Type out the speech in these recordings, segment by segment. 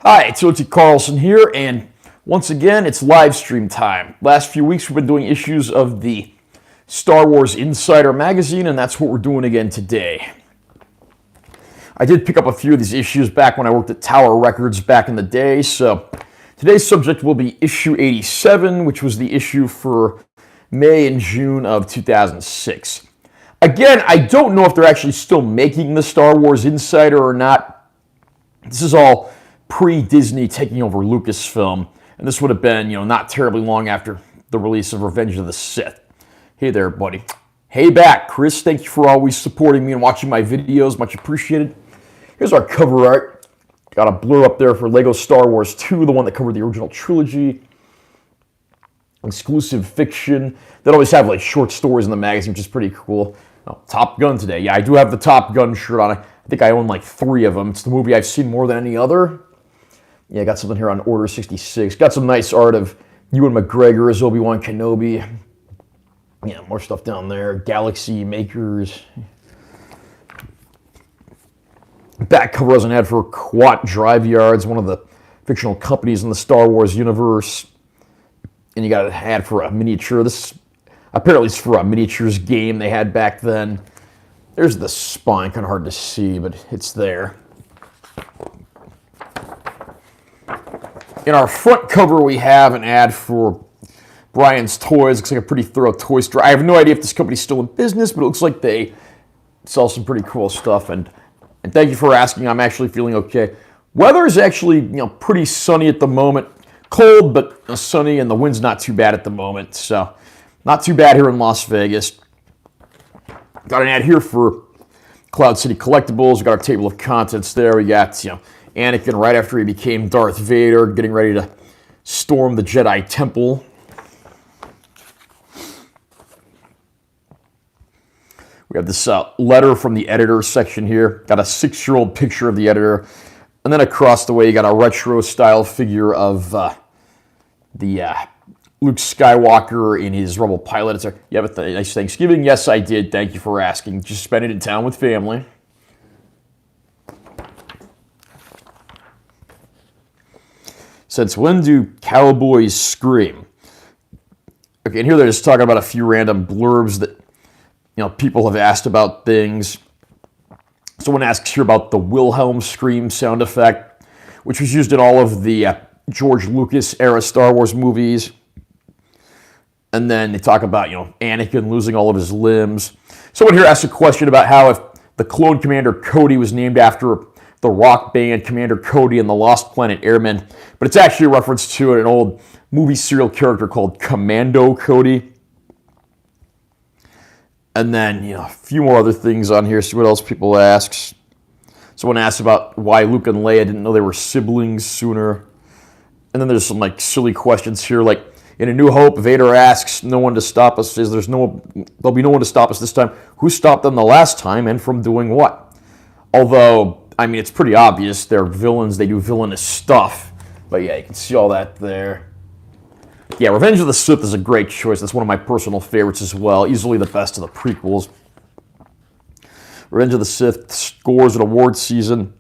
Hi, it's OT Carlson here, and once again, it's live stream time. Last few weeks, we've been doing issues of the Star Wars Insider magazine, and that's what we're doing again today. I did pick up a few of these issues back when I worked at Tower Records back in the day, so today's subject will be issue 87, which was the issue for May and June of 2006. Again, I don't know if they're actually still making the Star Wars Insider or not. This is all pre-Disney taking over Lucasfilm, and this would have been, not terribly long after the release of Revenge of the Sith. Hey there, buddy. Hey back, Chris. Thank you for always supporting me and watching my videos. Much appreciated. Here's our cover art. Got a blur up there for Lego Star Wars 2, the one that covered the original trilogy. Exclusive fiction. They always have like short stories in the magazine, which is pretty cool. Oh, Top Gun today. Yeah, I do have the Top Gun shirt on. I think I own like 3 of them. It's the movie I've seen more than any other. Yeah, I got something here on Order 66. Got some nice art of Ewan McGregor as Obi-Wan Kenobi. Yeah, more stuff down there. Galaxy Makers. Back cover was an ad for Quat Drive Yards, one of the fictional companies in the Star Wars universe. And you got an ad for a miniature. This apparently is for a miniatures game they had back then. There's the spine, kind of hard to see, but it's there. In our front cover, we have an ad for Brian's Toys. Looks like a pretty thorough toy store. I have no idea if this company's still in business, but it looks like they sell some pretty cool stuff. And thank you for asking. I'm actually feeling okay. Weather is actually, pretty sunny at the moment. Cold, but sunny, and the wind's not too bad at the moment. So, not too bad here in Las Vegas. Got an ad here for Cloud City Collectibles. We got our table of contents there. We got, Anakin right after he became Darth Vader, getting ready to storm the Jedi Temple. We have this letter from the editor section here. Got a 6-year-old picture of the editor. And then across the way, you got a retro-style figure of the Luke Skywalker in his Rebel pilot. It's like, you have a nice Thanksgiving? Yes, I did. Thank you for asking. Just spent it in town with family. Since when do cowboys scream? Okay, and here they're just talking about a few random blurbs that, people have asked about things. Someone asks here about the Wilhelm scream sound effect, which was used in all of the George Lucas era Star Wars movies. And then they talk about, Anakin losing all of his limbs. Someone here asked a question about how if the clone commander Cody was named after the rock band Commander Cody and the Lost Planet Airmen, but it's actually a reference to an old movie serial character called Commando Cody. And then, a few more other things on here. See what else people ask. Someone asked about why Luke and Leia didn't know they were siblings sooner. And then there's some silly questions here, like in A New Hope, Vader asks, "No one to stop us." Says there'll be no one to stop us this time. Who stopped them the last time, and from doing what? Although, it's pretty obvious they're villains. They do villainous stuff. But yeah, you can see all that there. Yeah, Revenge of the Sith is a great choice. That's one of my personal favorites as well. Easily the best of the prequels. Revenge of the Sith scores an award season.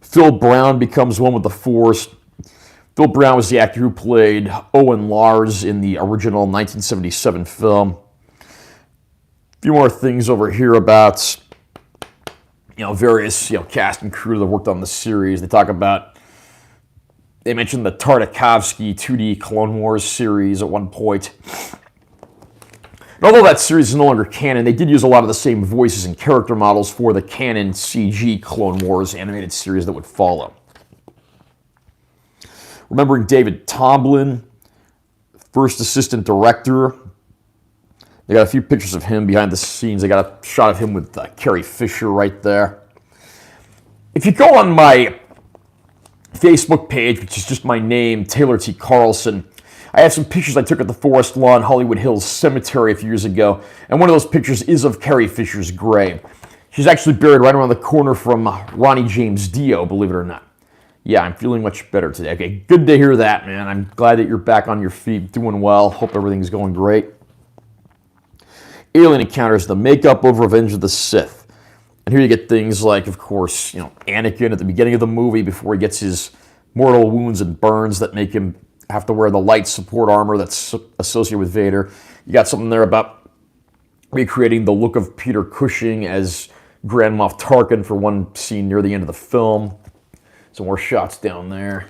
Phil Brown becomes one with the Force. Phil Brown was the actor who played Owen Lars in the original 1977 film. A few more things over here about various cast and crew that worked on the series. They mentioned the Tartakovsky 2D Clone Wars series at one point. And although that series is no longer canon, they did use a lot of the same voices and character models for the canon CG Clone Wars animated series that would follow. Remembering David Tomblin, first assistant director. They got a few pictures of him behind the scenes. They got a shot of him with Carrie Fisher right there. If you go on my Facebook page, which is just my name, Taylor T. Carlson, I have some pictures I took at the Forest Lawn Hollywood Hills Cemetery a few years ago, and one of those pictures is of Carrie Fisher's grave. She's actually buried right around the corner from Ronnie James Dio, believe it or not. Yeah, I'm feeling much better today. Okay, good to hear that, man. I'm glad that you're back on your feet, doing well. Hope everything's going great. Alien Encounters, the makeup of Revenge of the Sith. And here you get things like, of course, Anakin at the beginning of the movie before he gets his mortal wounds and burns that make him have to wear the light support armor that's associated with Vader. You got something there about recreating the look of Peter Cushing as Grand Moff Tarkin for one scene near the end of the film. Some more shots down there.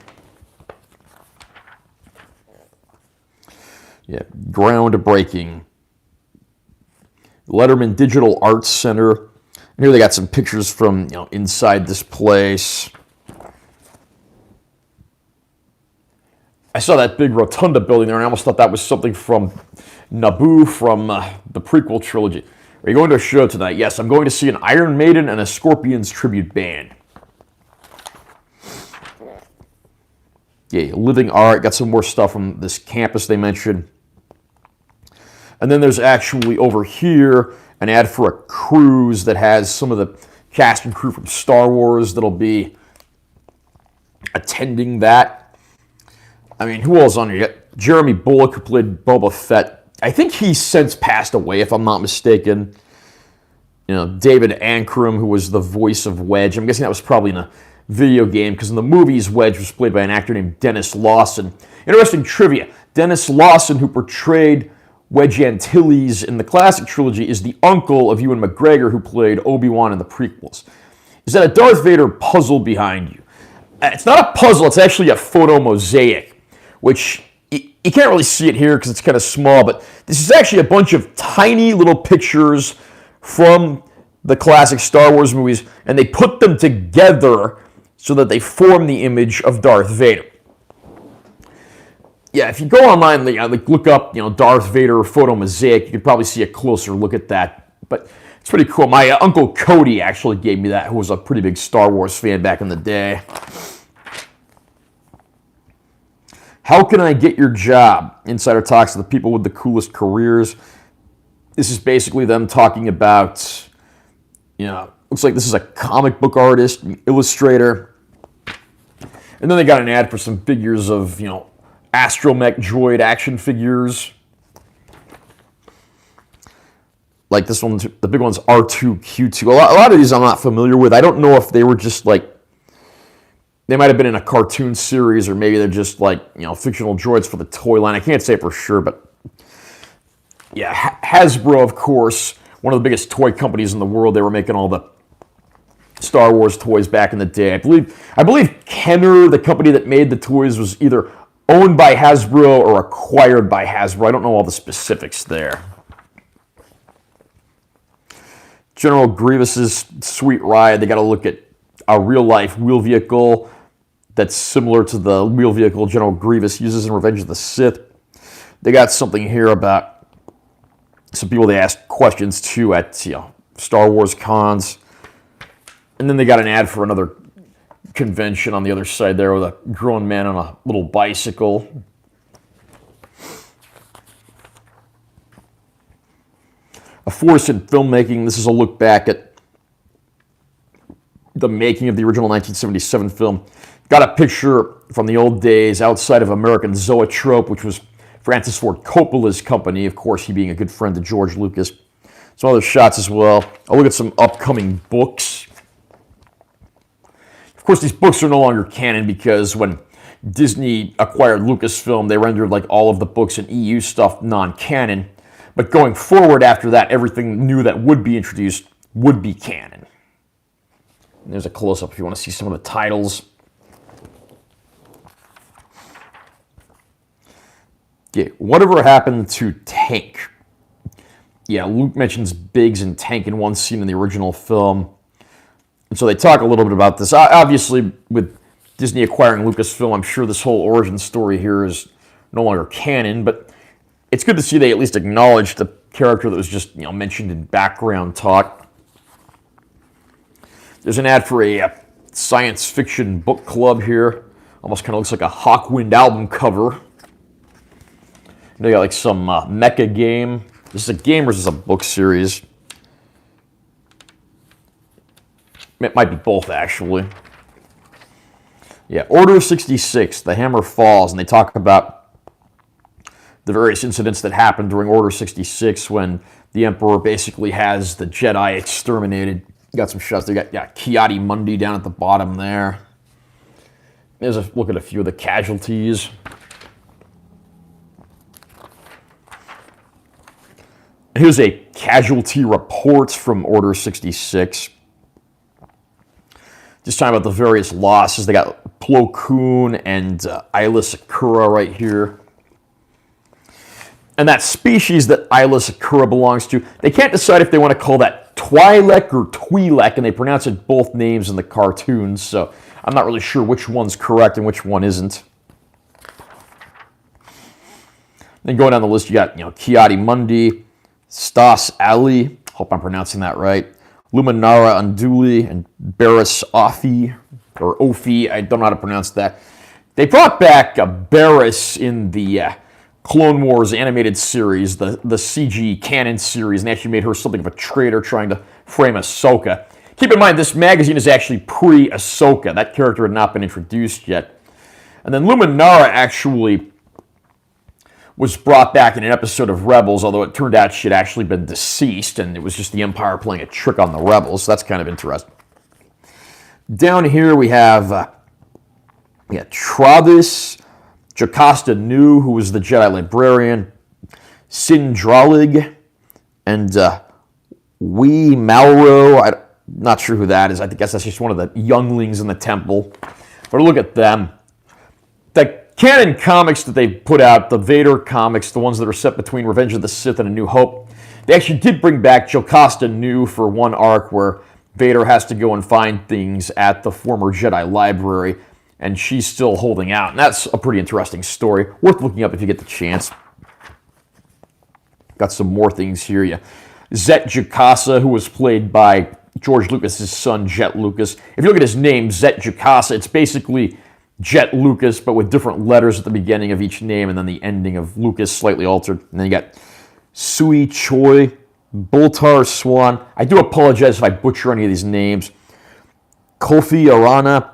Yeah, groundbreaking. Letterman Digital Arts Center. And here they got some pictures from inside this place. I saw that big rotunda building there, and I almost thought that was something from Naboo from the prequel trilogy. Are you going to a show tonight? Yes, I'm going to see an Iron Maiden and a Scorpions tribute band. Yeah, living art. Got some more stuff from this campus they mentioned. And then there's actually over here an ad for a cruise that has some of the cast and crew from Star Wars that'll be attending that. I mean, who else on here? You got Jeremy Bulloch, who played Boba Fett. I think he's since passed away, if I'm not mistaken. David Ankrum, who was the voice of Wedge. I'm guessing that was probably in a video game, because in the movies, Wedge was played by an actor named Dennis Lawson. Interesting trivia. Dennis Lawson, who portrayed Wedge Antilles in the classic trilogy, is the uncle of Ewan McGregor, who played Obi-Wan in the prequels. Is that a Darth Vader puzzle behind you? It's not a puzzle, it's actually a photo mosaic, which you can't really see it here because it's kind of small, but this is actually a bunch of tiny little pictures from the classic Star Wars movies, and they put them together so that they form the image of Darth Vader. Yeah, if you go online, look up, Darth Vader photo mosaic, you could probably see a closer look at that. But it's pretty cool. My Uncle Cody actually gave me that, who was a pretty big Star Wars fan back in the day. How can I get your job? Insider talks to the people with the coolest careers. This is basically them talking about, looks like this is a comic book artist, illustrator. And then they got an ad for some figures of, astromech droid action figures. Like this one, the big one's R2-Q2. A lot of these I'm not familiar with. I don't know if they were just they might have been in a cartoon series, or maybe they're just fictional droids for the toy line. I can't say for sure, but yeah, Hasbro, of course, one of the biggest toy companies in the world. They were making all the Star Wars toys back in the day. I believe Kenner, the company that made the toys, was either owned by Hasbro or acquired by Hasbro. I don't know all the specifics there. General Grievous's sweet ride. They got to look at a real-life wheel vehicle that's similar to the wheel vehicle General Grievous uses in Revenge of the Sith. They got something here about some people they asked questions to at Star Wars cons. And then they got an ad for another convention on the other side there with a grown man on a little bicycle. A Force in Filmmaking. This is a look back at the making of the original 1977 film. Got a picture from the old days outside of American Zoetrope, which was Francis Ford Coppola's company, of course, he being a good friend to George Lucas. Some other shots as well. I'll look at some upcoming books. Of course, these books are no longer canon because when Disney acquired Lucasfilm, they rendered all of the books and EU stuff non-canon. But going forward after that, everything new that would be introduced would be canon. And there's a close-up if you want to see some of the titles. Yeah, whatever happened to Tank? Yeah, Luke mentions Biggs and Tank in one scene in the original film. And so they talk a little bit about this. Obviously, with Disney acquiring Lucasfilm, I'm sure this whole origin story here is no longer canon, but it's good to see they at least acknowledge the character that was just mentioned in background talk. There's an ad for a science fiction book club here. Almost kind of looks like a Hawkwind album cover. They got some mecha game. This is a game or is this a book series? It might be both, actually. Yeah, Order 66, The Hammer Falls, and they talk about the various incidents that happened during Order 66 when the Emperor basically has the Jedi exterminated. Got some shots. They got Kiadi Mundi down at the bottom there. There's a look at a few of the casualties. Here's a casualty report from Order 66. Just talking about the various losses. They got Plo Koon and Isla Sakura right here. And that species that Isla Sakura belongs to, they can't decide if they want to call that Twi'lek or Twi'lek, and they pronounce it both names in the cartoons, so I'm not really sure which one's correct and which one isn't. Then going down the list, you got, Kiadi Mundi, Stas Ali, hope I'm pronouncing that right, Luminara Unduli, and Barris Ophi, or Ophi, I don't know how to pronounce that. They brought back Barris in the Clone Wars animated series, the CG canon series, and actually made her something of a traitor trying to frame Ahsoka. Keep in mind, this magazine is actually pre-Ahsoka. That character had not been introduced yet. And then Luminara actually was brought back in an episode of Rebels, although it turned out she had actually been deceased, and it was just the Empire playing a trick on the Rebels, so that's kind of interesting. Down here we have Travis Jocasta Nu, who was the Jedi Librarian, Sin Dralig, and Wee Malro. I'm not sure who that is. I guess that's just one of the younglings in the temple. But look at them. The canon comics that they put out, the Vader comics, the ones that are set between Revenge of the Sith and A New Hope, they actually did bring back Jocasta Nu for one arc where Vader has to go and find things at the former Jedi library, and she's still holding out. And that's a pretty interesting story. Worth looking up if you get the chance. Got some more things here. Yeah. Zet Jocasta, who was played by George Lucas' son, Jet Lucas. If you look at his name, Zet Jocasta, it's basically Jet Lucas, but with different letters at the beginning of each name, and then the ending of Lucas slightly altered. And then you got Sui Choi, Boltar Swan. I do apologize if I butcher any of these names. Kofi Arana,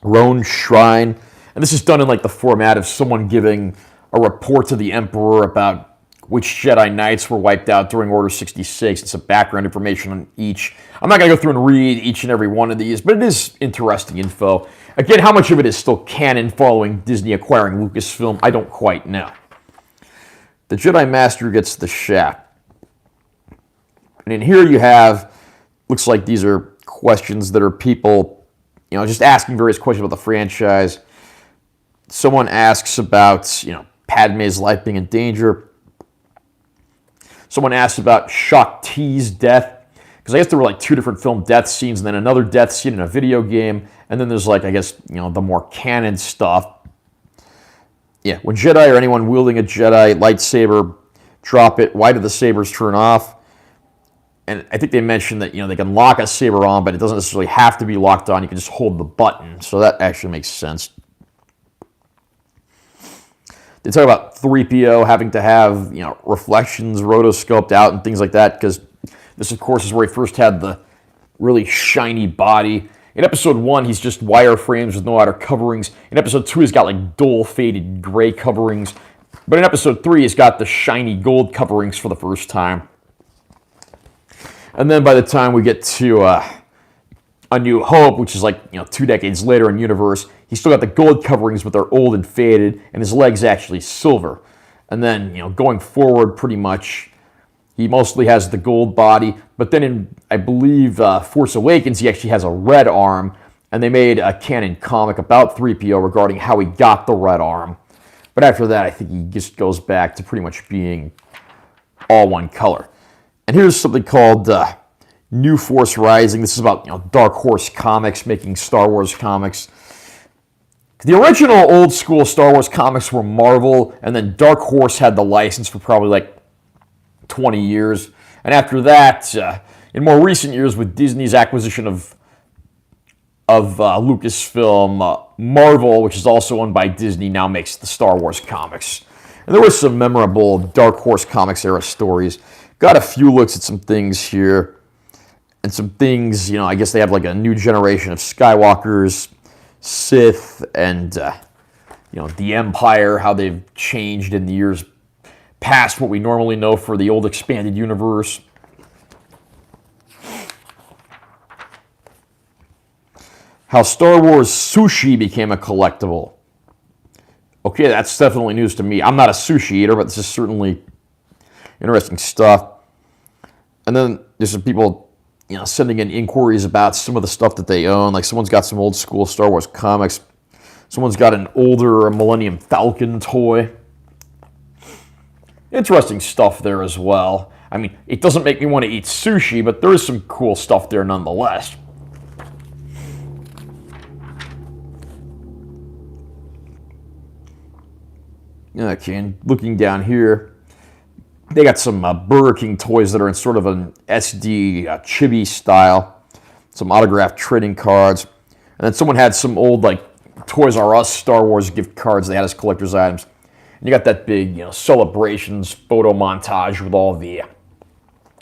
Roan Shrine. And this is done in like the format of someone giving a report to the Emperor about which Jedi Knights were wiped out during Order 66. It's some background information on each. I'm not going to go through and read each and every one of these, but it is interesting info. Again, how much of it is still canon following Disney acquiring Lucasfilm, I don't quite know. The Jedi Master gets the shaft. And in here you have, looks like these are questions that are people, just asking various questions about the franchise. Someone asks about, Padme's life being in danger. Someone asks about Shaak Ti's death, because I guess there were like two different film death scenes, and then another death scene in a video game, and then there's the more canon stuff. Yeah, when Jedi or anyone wielding a Jedi lightsaber drop it, why do the sabers turn off? And I think they mentioned that, they can lock a saber on, but it doesn't necessarily have to be locked on. You can just hold the button, so that actually makes sense. They talk about 3PO having to have, reflections rotoscoped out and things like that, because this, of course, is where he first had the really shiny body. In Episode 1, he's just wireframes with no outer coverings. In Episode 2, he's got, dull, faded gray coverings. But in Episode 3, he's got the shiny gold coverings for the first time. And then by the time we get to A New Hope, which is 2 decades later in universe, he's still got the gold coverings, but they're old and faded, and his leg's actually silver. And then, going forward, pretty much, he mostly has the gold body, but then in, I believe, Force Awakens, he actually has a red arm, and they made a canon comic about 3PO regarding how he got the red arm. But after that, I think he just goes back to pretty much being all one color. And here's something called New Force Rising. This is about Dark Horse Comics making Star Wars comics. The original old school Star Wars comics were Marvel, and then Dark Horse had the license for probably 20 years. And after that, in more recent years with Disney's acquisition of Lucasfilm, Marvel, which is also owned by Disney, now makes the Star Wars comics. And there were some memorable Dark Horse Comics era stories. Got a few looks at some things here. And some things, I guess they have a new generation of Skywalkers, Sith, and, the Empire, how they've changed in the years past what we normally know for the old expanded universe. How Star Wars sushi became a collectible. Okay, that's definitely news to me. I'm not a sushi eater, but this is certainly interesting stuff. And then there's some people, sending in inquiries about some of the stuff that they own. Like someone's got some old school Star Wars comics. Someone's got an older Millennium Falcon toy. Interesting stuff there as well. I mean, it doesn't make me want to eat sushi, but there is some cool stuff there nonetheless. Okay, and looking down here, they got some Burger King toys that are in sort of an SD chibi style. Some autographed trading cards. And then someone had some old, Toys R Us Star Wars gift cards they had as collector's items. And you got that big, celebrations photo montage with all the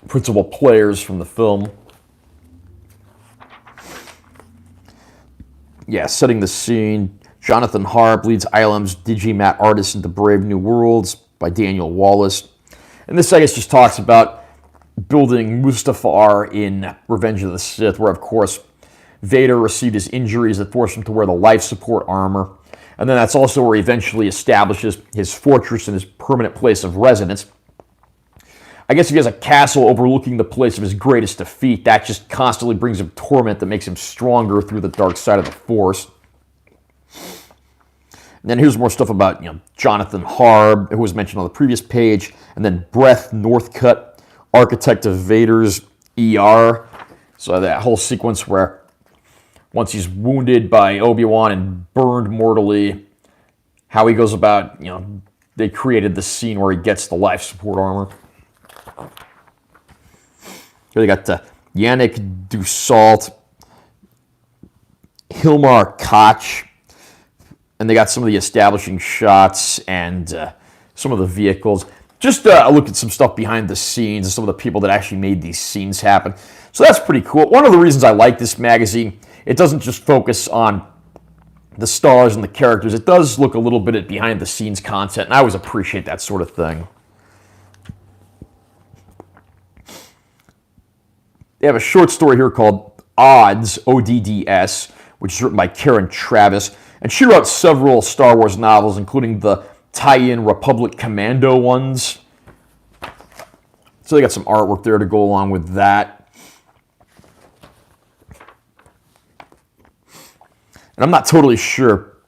principal players from the film. Yeah, setting the scene. Jonathan Harp leads ILM's Digimat Artists into Brave New Worlds by Daniel Wallace. And this, I guess, just talks about building Mustafar in Revenge of the Sith, where, of course, Vader received his injuries that forced him to wear the life support armor. And then that's also where he eventually establishes his fortress and his permanent place of residence. I guess if he has a castle overlooking the place of his greatest defeat, that just constantly brings him torment that makes him stronger through the dark side of the Force. And then here's more stuff about Jonathan Harb, who was mentioned on the previous page, and then Breth Northcutt, architect of Vader's ER. So that whole sequence where once he's wounded by Obi-Wan and burned mortally, how he goes about, they created the scene where he gets the life support armor. Here they got Yannick Dussault, Hilmar Koch, and they got some of the establishing shots and some of the vehicles. Just a look at some stuff behind the scenes and some of the people that actually made these scenes happen. So that's pretty cool. One of the reasons I like this magazine, it doesn't just focus on the stars and the characters. It does look a little bit at behind-the-scenes content, and I always appreciate that sort of thing. They have a short story here called Odds, O-D-D-S, which is written by Karen Travis. And she wrote several Star Wars novels, including the tie-in Republic Commando ones. So they got some artwork there to go along with that. And I'm not totally sure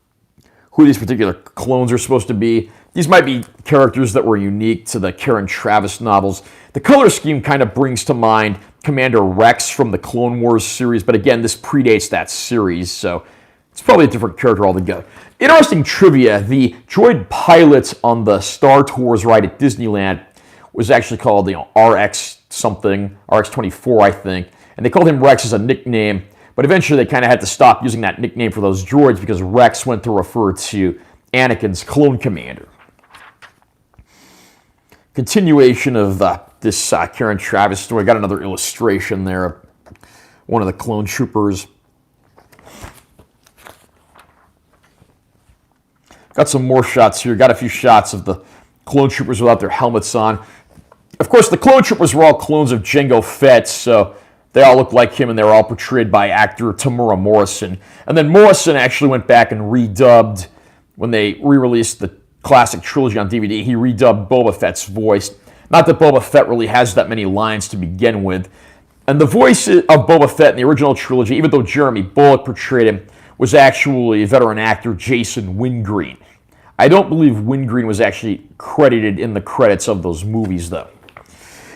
who these particular clones are supposed to be. These might be characters that were unique to the Karen Travis novels. The color scheme kind of brings to mind Commander Rex from the Clone Wars series, but again, this predates that series, so it's probably a different character altogether. Interesting trivia, the droid pilot on the Star Tours ride at Disneyland was actually called RX something, RX-24, I think, and they called him Rex as a nickname, but eventually they kind of had to stop using that nickname for those droids because Rex went to refer to Anakin's clone commander. Continuation of this Karen Travis story. Got another illustration there of one of the clone troopers. Got some more shots here. Got a few shots of the clone troopers without their helmets on. Of course, the clone troopers were all clones of Jango Fett, so they all look like him, and they were all portrayed by actor Tamura Morrison. And then Morrison actually went back and redubbed, when they re-released the classic trilogy on DVD, he redubbed Boba Fett's voice. Not that Boba Fett really has that many lines to begin with. And the voice of Boba Fett in the original trilogy, even though Jeremy Bulloch portrayed him, was actually veteran actor Jason Wingreen. I don't believe Wingreen was actually credited in the credits of those movies, though.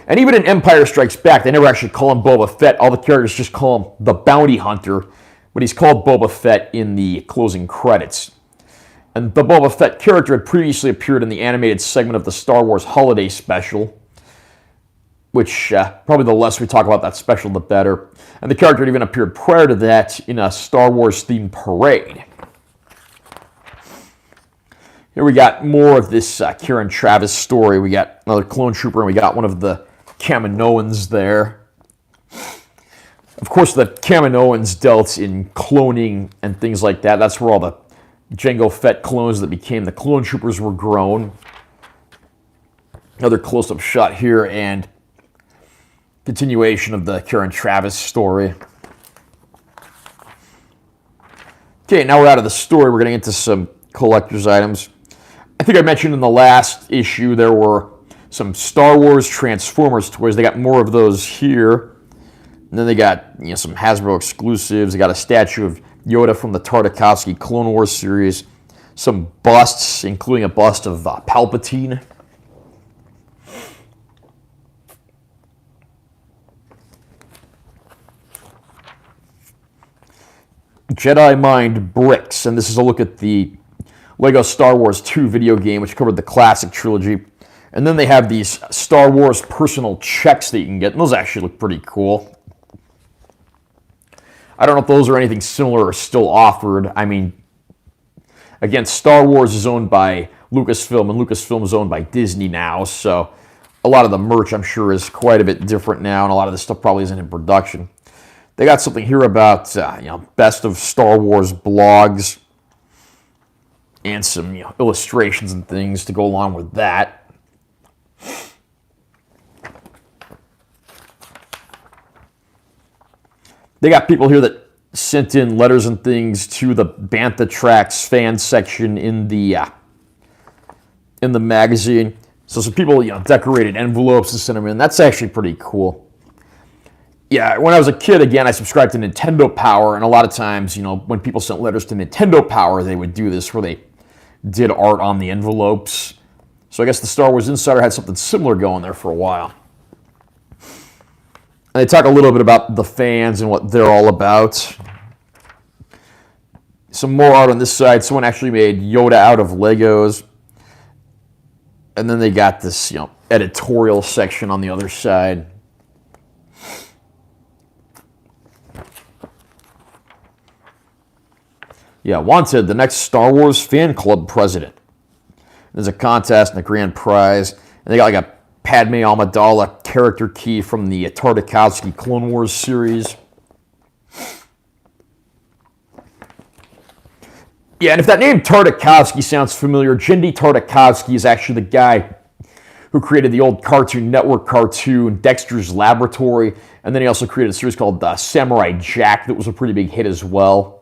And even in Empire Strikes Back, they never actually call him Boba Fett. All the characters just call him the Bounty Hunter, but he's called Boba Fett in the closing credits. And the Boba Fett character had previously appeared in the animated segment of the Star Wars Holiday Special, which probably the less we talk about that special, the better. And the character had even appeared prior to that in a Star Wars-themed parade. Here we got more of this Karen Travis story. We got another clone trooper, and we got one of the Kaminoans there. Of course, the Kaminoans dealt in cloning and things like that. That's where all the Jango Fett clones that became the clone troopers were grown. Another close-up shot here, and continuation of the Karen Travis story. Okay, now we're out of the story. We're getting into some collector's items. I think I mentioned in the last issue there were some Star Wars Transformers toys. They got more of those here. And then they got some Hasbro exclusives. They got a statue of Yoda from the Tartakovsky Clone Wars series. Some busts, including a bust of Palpatine. Jedi Mind bricks, and this is a look at the Lego Star Wars 2 video game, which covered the classic trilogy. And then they have these Star Wars personal checks that you can get, and those actually look pretty cool. I don't know if those are anything similar or still offered. I mean, again, Star Wars is owned by Lucasfilm, and Lucasfilm is owned by Disney now, so a lot of the merch, I'm sure, is quite a bit different now, and a lot of this stuff probably isn't in production. They got something here about best of Star Wars blogs and some illustrations and things to go along with that. They got people here that sent in letters and things to the Bantha Tracks fan section in the magazine. So some people decorated envelopes and sent them in. That's actually pretty cool. Yeah, when I was a kid, again, I subscribed to Nintendo Power, and a lot of times, when people sent letters to Nintendo Power, they would do this where they did art on the envelopes. So I guess the Star Wars Insider had something similar going there for a while. And they talk a little bit about the fans and what they're all about. Some more art on this side. Someone actually made Yoda out of Legos. And then they got this, editorial section on the other side. Yeah, wanted the next Star Wars fan club president. There's a contest and a grand prize. And they got like a Padme Amidala character key from the Tartakovsky Clone Wars series. Yeah, and if that name Tartakovsky sounds familiar, Genndy Tartakovsky is actually the guy who created the old Cartoon Network cartoon, Dexter's Laboratory, and then he also created a series called Samurai Jack that was a pretty big hit as well.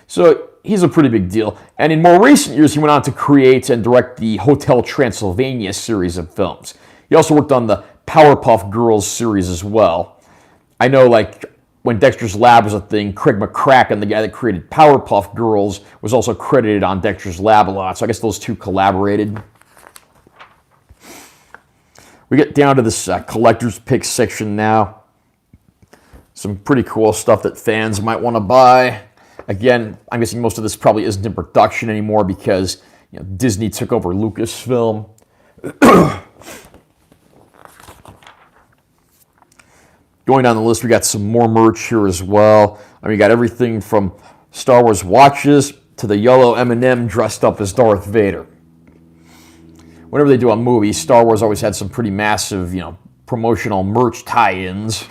So he's a pretty big deal. And in more recent years, he went on to create and direct the Hotel Transylvania series of films. He also worked on the Powerpuff Girls series as well. I know, like, when Dexter's Lab was a thing, Craig McCracken, the guy that created Powerpuff Girls, was also credited on Dexter's Lab a lot. So I guess those two collaborated. We get down to this collector's pick section now. Some pretty cool stuff that fans might want to buy. Again, I'm guessing most of this probably isn't in production anymore because Disney took over Lucasfilm. Going down the list, we got some more merch here as well. I mean, we got everything from Star Wars watches to the yellow M&M dressed up as Darth Vader. Whenever they do a movie, Star Wars always had some pretty massive, promotional merch tie-ins.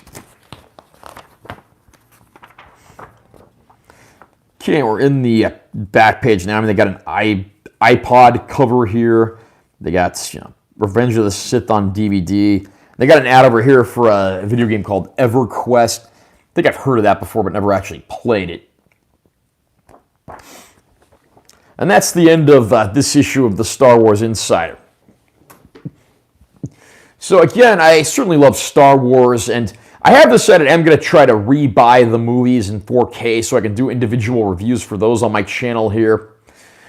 Okay, we're in the back page now. I mean, they got an iPod cover here. They got, Revenge of the Sith on DVD. They got an ad over here for a video game called EverQuest. I think I've heard of that before, but never actually played it. And that's the end of this issue of the Star Wars Insider. So again, I certainly love Star Wars, and I have decided I'm going to try to rebuy the movies in 4K so I can do individual reviews for those on my channel here.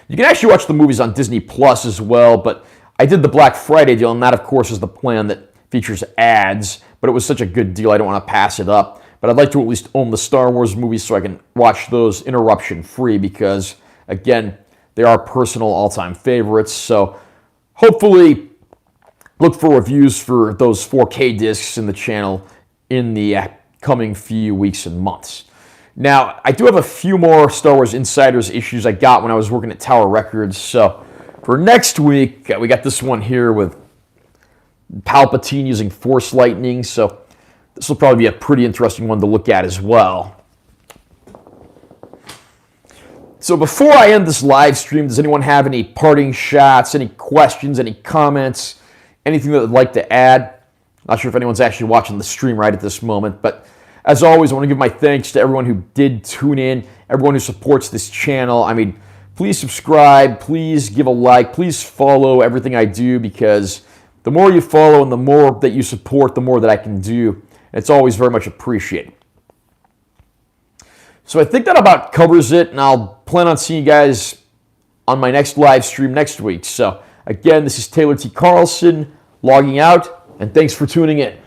You can actually watch the movies on Disney Plus as well, but I did the Black Friday deal, and that, of course, is the plan that features ads, but it was such a good deal I don't want to pass it up. But I'd like to at least own the Star Wars movies so I can watch those interruption-free because, again, they are personal all-time favorites. So hopefully look for reviews for those 4K discs in the channel in the coming few weeks and months. Now, I do have a few more Star Wars Insiders issues I got when I was working at Tower Records. So for next week, we got this one here with Palpatine using Force Lightning. So this will probably be a pretty interesting one to look at as well. So before I end this live stream, does anyone have any parting shots, any questions, any comments, anything that they'd like to add? Not sure if anyone's actually watching the stream right at this moment, but As always, I want to give my thanks to everyone who did tune in, everyone who supports this channel. I mean, please subscribe, please give a like, please follow everything I do, because the more you follow and the more that you support, the more that I can do. It's always very much appreciated. So I think that about covers it, and I'll plan on seeing you guys on my next live stream next week. So again, this is Taylor T. Carlson logging out, and thanks for tuning in.